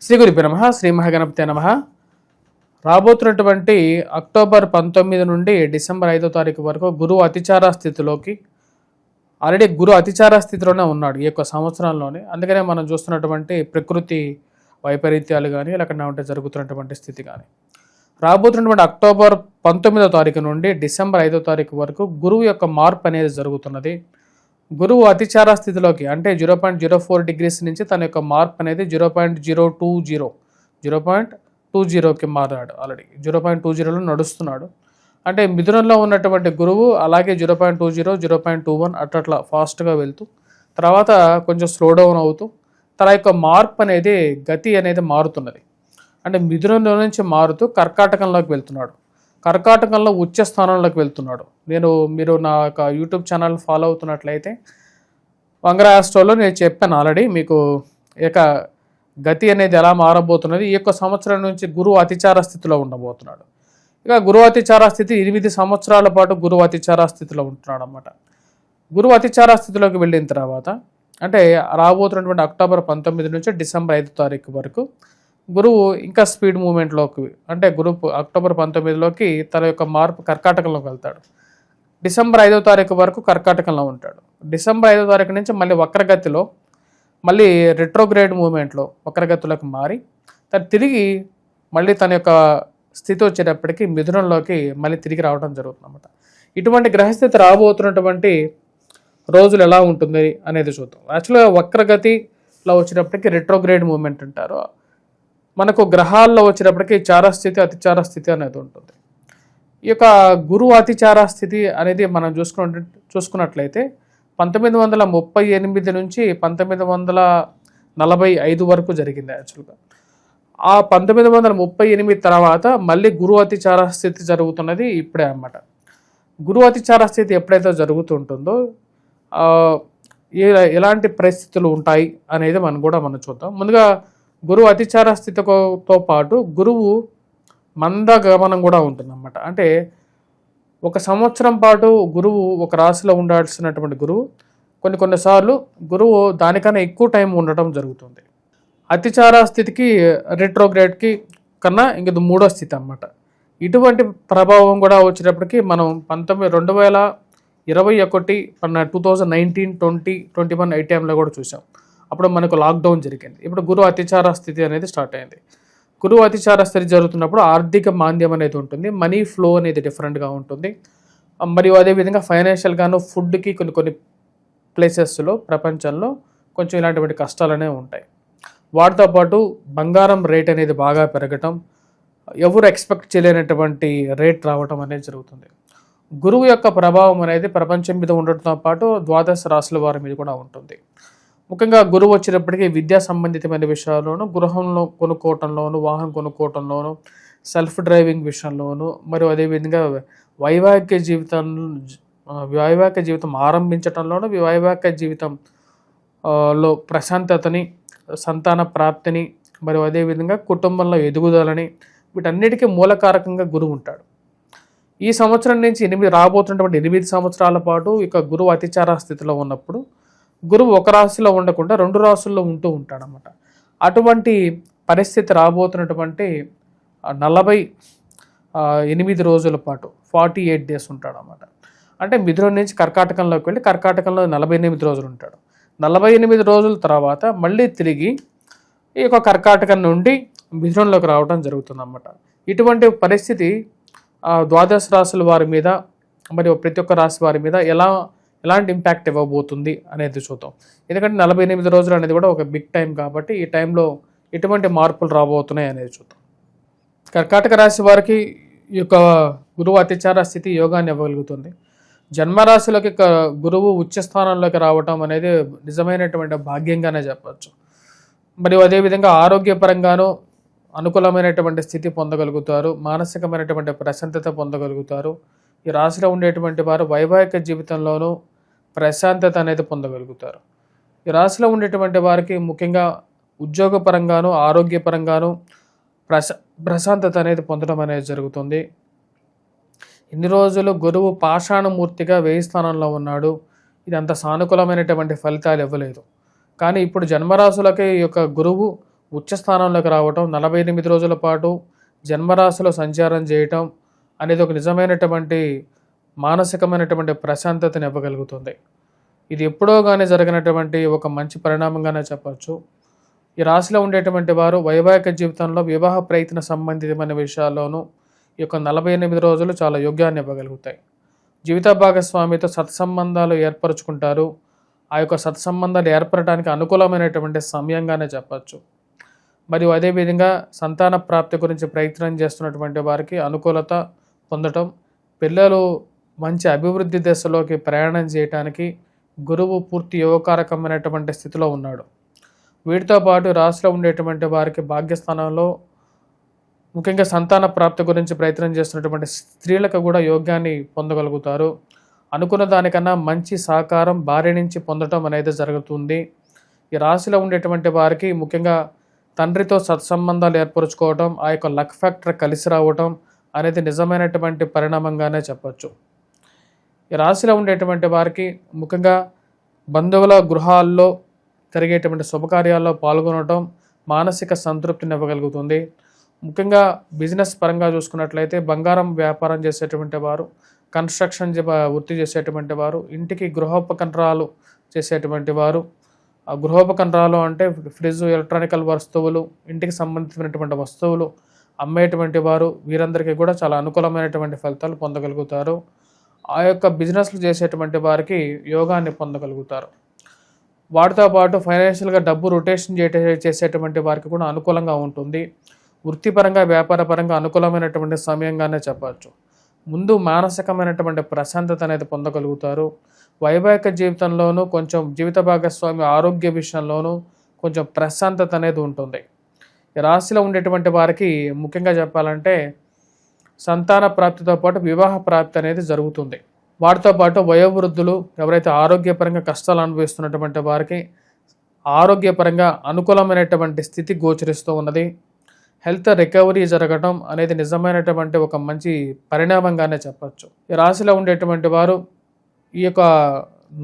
శ్రీ గురుభ్యో నమః. శ్రీ మహాగణపతే నమః. రాబోతున్నటువంటి అక్టోబర్ 19 నుండి డిసెంబర్ 5వ తారీఖు వరకు గురువు అతిచార స్థితిలోకి ఆల్రెడీ గురు అతిచార స్థితిలోనే ఉన్నాడు ఈ యొక్క సంవత్సరంలోనే. అందుకనే మనం చూస్తున్నటువంటి ప్రకృతి వైపరీత్యాలు కానీ లేకుండా ఉంటే జరుగుతున్నటువంటి స్థితి కానీ రాబోతున్నటువంటి అక్టోబర్ 19వ తారీఖు నుండి డిసెంబర్ 5వ తారీఖు వరకు గురువు యొక్క మార్పు అనేది జరుగుతున్నది. గురువు అతిచార స్థితిలోకి అంటే 0.04 డిగ్రీస్ నుంచి తన యొక్క మార్పు అనేది 0.20కి మారాడు. ఆల్రెడీ 0.20లో నడుస్తున్నాడు. అంటే మిథునంలో ఉన్నటువంటి గురువు అలాగే 0.20 0.21 అట్లా ఫాస్ట్గా వెళ్తూ తర్వాత కొంచెం స్లో డౌన్ అవుతూ తన యొక్క మార్పు అనేది గతి అనేది మారుతున్నది. అంటే మిథునంలో నుంచి మారుతూ కర్కాటకంలోకి వెళ్తున్నాడు. కర్కాటకంలో ఉచ్చ స్థానంలోకి వెళ్తున్నాడు. మీరు నా యొక్క యూట్యూబ్ ఛానల్ ఫాలో అవుతున్నట్లయితే వంగర ఆస్ట్రోలో నేను చెప్పాను ఆల్రెడీ మీకు ఇక గతి అనేది ఎలా మారబోతున్నది. ఈ యొక్క సంవత్సరం నుంచి గురువు అతిచార స్థితిలో ఉండబోతున్నాడు. ఇక గురువు అతిచార స్థితి 8 సంవత్సరాల పాటు గురువు అతిచార స్థితిలో ఉంటున్నాడు అన్నమాట. గురువు అతిచార స్థితిలోకి వెళ్ళిన తర్వాత అంటే రాబోతున్నటువంటి అక్టోబర్ 19 నుంచి డిసెంబర్ 5వ తారీఖు వరకు గురువు ఇంకా స్పీడ్ మూమెంట్లోకి అంటే గురువు అక్టోబర్ 19లోకి తన యొక్క మార్పు కర్కాటకంలోకి వెళ్తాడు. డిసెంబర్ 5వ తారీఖు వరకు కర్కాటకంలో ఉంటాడు. డిసెంబర్ 5వ తారీఖు నుంచి మళ్ళీ వక్రగతిలో మళ్ళీ రెట్రోగ్రేడ్ మూమెంట్లో వక్రగతిలోకి మారి తిరిగి మళ్ళీ తన యొక్క స్థితి వచ్చేటప్పటికి మిథునంలోకి మళ్ళీ తిరిగి రావడం జరుగుతుంది అన్నమాట. ఇటువంటి గ్రహస్థితి రాబోతున్నటువంటి రోజులు ఎలా ఉంటుంది అనేది చూద్దాం. యాక్చువల్గా వక్రగతిలో వచ్చేటప్పటికి రెట్రోగ్రేడ్ మూమెంట్ అంటారు. మనకు గ్రహాల్లో వచ్చేటప్పటికి చారస్థితి అతిచార స్థితి అనేది ఉంటుంది. ఈ యొక్క గురువు అతిచార స్థితి అనేది మనం చూసుకున్నట్లయితే 1938 నుంచి 1945 వరకు జరిగింది. యాక్చువల్గా ఆ 1938 తర్వాత మళ్ళీ గురువు అతిచార స్థితి జరుగుతున్నది ఇప్పుడే అన్నమాట. గురువు అతిచార స్థితి ఎప్పుడైతే జరుగుతుంటుందో ఎలాంటి పరిస్థితులు ఉంటాయి అనేది మనం చూద్దాం. ముందుగా గురువు అతిచార స్థితితో పాటు గురువు మందగమనం కూడా ఉంటుందన్నమాట. అంటే ఒక సంవత్సరం పాటు గురువు ఒక రాశిలో ఉండాల్సినటువంటి గురువు కొన్నిసార్లు గురువు దానికన్నా ఎక్కువ టైం ఉండటం జరుగుతుంది. అతిచార స్థితికి రెట్రోగ్రేడ్కి కన్నా ఇంక మూడో స్థితి అన్నమాట. ఇటువంటి ప్రభావం కూడా వచ్చేటప్పటికి మనం 2021 2019 20 21 ఈ టైంలో కూడా చూసాం. అప్పుడు మనకు లాక్డౌన్ జరిగింది. ఇప్పుడు గురువు అతిచార స్థితి అనేది స్టార్ట్ అయింది. గురువు అతిచార స్థితి జరుగుతున్నప్పుడు ఆర్థిక మాంద్యం అనేది ఉంటుంది. మనీ ఫ్లో అనేది డిఫరెంట్గా ఉంటుంది. మరియు అదేవిధంగా ఫైనాన్షియల్గాను ఫుడ్కి కొన్ని ప్లేసెస్లో ప్రపంచంలో కొంచెం ఇలాంటి కష్టాలు అనేవి ఉంటాయి. వాటితో పాటు బంగారం రేట్ అనేది బాగా పెరగటం, ఎవరు ఎక్స్పెక్ట్ చేయలేనటువంటి రేట్ రావటం అనేది జరుగుతుంది. గురువు యొక్క ప్రభావం అనేది ప్రపంచం మీద ఉండటంతో పాటు ద్వాదశ రాశుల వారి మీద కూడా ఉంటుంది. ముఖ్యంగా గురువు వచ్చేటప్పటికీ విద్యా సంబంధితమైన విషయాల్లోనూ, గృహంలో కొనుక్కోవటంలోను, వాహనం కొనుక్కోవటంలోను, సెల్ఫ్ డ్రైవింగ్ విషయంలోను, మరియు అదేవిధంగా వైవాహిక జీవితం ఆరంభించటంలోను, వైవాహిక జీవితంలో ప్రశాంతతని, సంతాన ప్రాప్తిని, మరియు అదేవిధంగా కుటుంబంలో ఎదుగుదలని వీటన్నిటికీ మూలకారకంగా గురువు ఉంటాడు. ఈ సంవత్సరం నుంచి రాబోతున్నటువంటి 8 సంవత్సరాల పాటు ఇక గురువు అతిచార స్థితిలో ఉన్నప్పుడు గురువు ఒక రాశిలో ఉండకుండా 2 రాశుల్లో ఉంటూ ఉంటాడనమాట. అటువంటి పరిస్థితి రాబోతున్నటువంటి 48 రోజుల పాటు 48 డేస్ ఉంటాడనమాట. అంటే మిథునం నుంచి కర్కాటకంలోకి వెళ్ళి కర్కాటకంలో 48 రోజులు ఉంటాడు. 48 రోజుల తర్వాత మళ్ళీ తిరిగి ఈ యొక్క కర్కాటకం నుండి మిథునంలోకి రావడం జరుగుతుందన్నమాట. ఇటువంటి పరిస్థితి ద్వాదశ రాశుల వారి మీద మరియు ప్రతి ఒక్క రాశి వారి మీద ఎలాంటి ఇంపాక్ట్ ఇవ్వబోతుంది అనేది చూద్దాం. ఎందుకంటే 48 రోజులు అనేది కూడా ఒక బిగ్ టైం కాబట్టి ఈ టైంలో ఎటువంటి మార్పులు రాబోతున్నాయి అనేది చూద్దాం. కర్కాటక రాశి వారికి ఈ యొక్క గురువు అతిచార స్థితి యోగాన్ని ఇవ్వగలుగుతుంది. జన్మరాశిలోకి గురువు ఉచ్చ స్థానంలోకి రావటం అనేది నిజమైనటువంటి భాగ్యంగానే చెప్పచ్చు. మరియు అదేవిధంగా ఆరోగ్యపరంగానూ అనుకూలమైనటువంటి స్థితి పొందగలుగుతారు, మానసికమైనటువంటి ప్రశాంతత పొందగలుగుతారు. ఈ రాశిలో ఉండేటువంటి వారు వైవాహిక జీవితంలోనూ ప్రశాంతత అనేది పొందగలుగుతారు. ఈ రాశిలో ఉండేటువంటి వారికి ముఖ్యంగా ఉద్యోగపరంగాను, ఆరోగ్యపరంగాను ప్రశాంతత అనేది పొందడం అనేది జరుగుతుంది. ఇన్ని రోజులు గురువు పాషాణమూర్తిగా 1000 స్థానంలో ఉన్నాడు. ఇది అంత సానుకూలమైనటువంటి ఫలితాలు ఇవ్వలేదు. కానీ ఇప్పుడు జన్మరాశులకే ఈ యొక్క గురువు ఉచ్చ స్థానంలోకి రావటం, 48 రోజుల పాటు జన్మరాశిలో సంచారం చేయటం అనేది ఒక నిజమైనటువంటి మానసికమైనటువంటి ప్రశాంతతని ఇవ్వగలుగుతుంది. ఇది ఎప్పుడో కానీ జరిగినటువంటి ఒక మంచి పరిణామంగానే చెప్పచ్చు. ఈ రాశిలో ఉండేటువంటి వారు వైవాహిక జీవితంలో వివాహ ప్రయత్న సంబంధితమైన విషయాల్లోనూ ఈ యొక్క 48 రోజులు చాలా యోగ్యాన్ని ఇవ్వగలుగుతాయి. జీవిత భాగస్వామితో సత్సంబంధాలు ఏర్పరచుకుంటారు. ఆ యొక్క సత్సంబంధాలు ఏర్పడటానికి అనుకూలమైనటువంటి సమయంగానే చెప్పచ్చు. మరియు అదేవిధంగా సంతాన ప్రాప్తి గురించి ప్రయత్నం చేస్తున్నటువంటి వారికి అనుకూలత పొందటం, పిల్లలు మంచి అభివృద్ధి దశలోకి ప్రయాణం చేయటానికి గురువు పూర్తి యోగకారకమైనటువంటి స్థితిలో ఉన్నాడు. వీటితో పాటు రాశిలో ఉండేటువంటి వారికి భాగ్యస్థానంలో ముఖ్యంగా సంతాన ప్రాప్తి గురించి ప్రయత్నం చేస్తున్నటువంటి స్త్రీలకు కూడా యోగ్యాన్ని పొందగలుగుతారు. అనుకున్న దానికన్నా మంచి సహకారం భార్య నుంచి పొందడం అనేది జరుగుతుంది. ఈ రాశిలో ఉండేటువంటి వారికి ముఖ్యంగా తండ్రితో సత్సంబంధాలు ఏర్పరచుకోవడం, ఆ యొక్క లక్ ఫ్యాక్టర్ కలిసి రావటం అనేది నిజమైనటువంటి పరిణామంగానే చెప్పచ్చు. ఈ రాశిలో ఉండేటువంటి వారికి ముఖ్యంగా బంధువుల గృహాల్లో జరిగేటువంటి శుభకార్యాల్లో పాల్గొనడం మానసిక సంతృప్తిని ఇవ్వగలుగుతుంది. ముఖ్యంగా బిజినెస్ పరంగా చూసుకున్నట్లయితే బంగారం వ్యాపారం చేసేటువంటి వారు, కన్స్ట్రక్షన్ వృత్తి చేసేటువంటి వారు, ఇంటికి గృహోపకరణాలు చేసేటువంటి వారు, ఆ గృహోపకరణాలు అంటే ఫ్రిడ్జ్, ఎలక్ట్రానికల్ వస్తువులు, ఇంటికి సంబంధించినటువంటి వస్తువులు అమ్మేటువంటి వారు, వీరందరికీ కూడా చాలా అనుకూలమైనటువంటి ఫలితాలు పొందగలుగుతారు. ఆ యొక్క బిజినెస్లు చేసేటువంటి వారికి యోగాన్ని పొందగలుగుతారు. వాటితో పాటు ఫైనాన్షియల్గా డబ్బు రొటేషన్ చేసేటువంటి వారికి కూడా అనుకూలంగా ఉంటుంది. వృత్తిపరంగా వ్యాపారపరంగా అనుకూలమైనటువంటి సమయంగానే చెప్పచ్చు. ముందు మానసికమైనటువంటి ప్రశాంతత అనేది పొందగలుగుతారు. వైవాహిక జీవితంలోనూ కొంచెం జీవిత భాగస్వామి ఆరోగ్య విషయంలోనూ కొంచెం ప్రశాంతత అనేది ఉంటుంది. ఈ రాశిలో ఉండేటువంటి వారికి ముఖ్యంగా చెప్పాలంటే సంతాన ప్రాప్తితో పాటు వివాహ ప్రాప్తి అనేది జరుగుతుంది. వాటితో పాటు వయోవృద్ధులు ఎవరైతే ఆరోగ్యపరంగా కష్టాలు అనుభవిస్తున్నటువంటి వారికి ఆరోగ్యపరంగా అనుకూలమైనటువంటి స్థితి గోచరిస్తూ ఉన్నది. హెల్త్ రికవరీ జరగడం అనేది నిజమైనటువంటి ఒక మంచి పరిణామంగానే చెప్పచ్చు. ఈ రాశిలో ఉండేటువంటి వారు ఈ యొక్క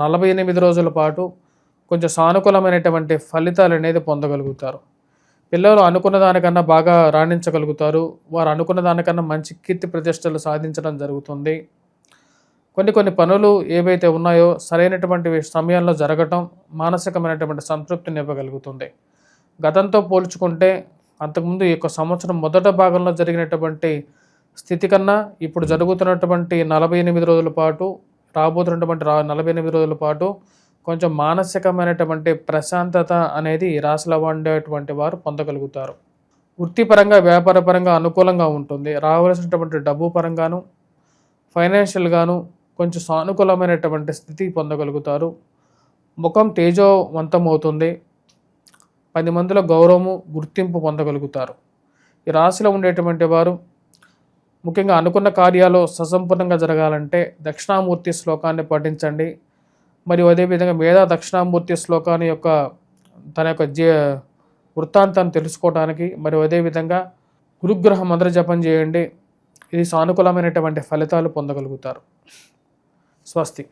48 రోజుల పాటు కొంచెం సానుకూలమైనటువంటి ఫలితాలు అనేది పొందగలుగుతారు. పిల్లలు అనుకున్న దానికన్నా బాగా రాణించగలుగుతారు. వారు అనుకున్న దానికన్నా మంచి కీర్తి ప్రతిష్టలు సాధించడం జరుగుతుంది. కొన్ని పనులు ఏవైతే ఉన్నాయో సరైనటువంటి సమయంలో జరగటం మానసికమైనటువంటి సంతృప్తిని ఇవ్వగలుగుతుంది. గతంతో పోల్చుకుంటే అంతకుముందు ఈ యొక్క సంవత్సరం మొదటి భాగంలో జరిగినటువంటి స్థితి కన్నా ఇప్పుడు జరుగుతున్నటువంటి 48 రోజుల పాటు, రాబోతున్నటువంటి 48 రోజుల పాటు కొంచెం మానసికమైనటువంటి ప్రశాంతత అనేది రాశిలో ఉండేటువంటి వారు పొందగలుగుతారు. వృత్తిపరంగా వ్యాపారపరంగా అనుకూలంగా ఉంటుంది. రావాల్సినటువంటి డబ్బు పరంగాను ఫైనాన్షియల్గాను కొంచెం సానుకూలమైనటువంటి స్థితి పొందగలుగుతారు. ముఖం తేజోవంతమవుతుంది. 10 మందిలో గౌరవము గుర్తింపు పొందగలుగుతారు. ఈ రాశిలో ఉండేటువంటి వారు ముఖ్యంగా అనుకున్న కార్యాలు ససంపూర్ణంగా జరగాలంటే దక్షిణామూర్తి శ్లోకాన్ని పఠించండి. మరియు అదేవిధంగా మేధా దక్షిణామూర్తి శ్లోకాన్ని తన యొక్క వృత్తాంతాన్ని తెలుసుకోవడానికి మరియు అదేవిధంగా గురుగ్రహ మంత్ర జపం చేయండి. ఇది సానుకూలమైనటువంటి ఫలితాలు పొందగలుగుతారు. స్వస్తి.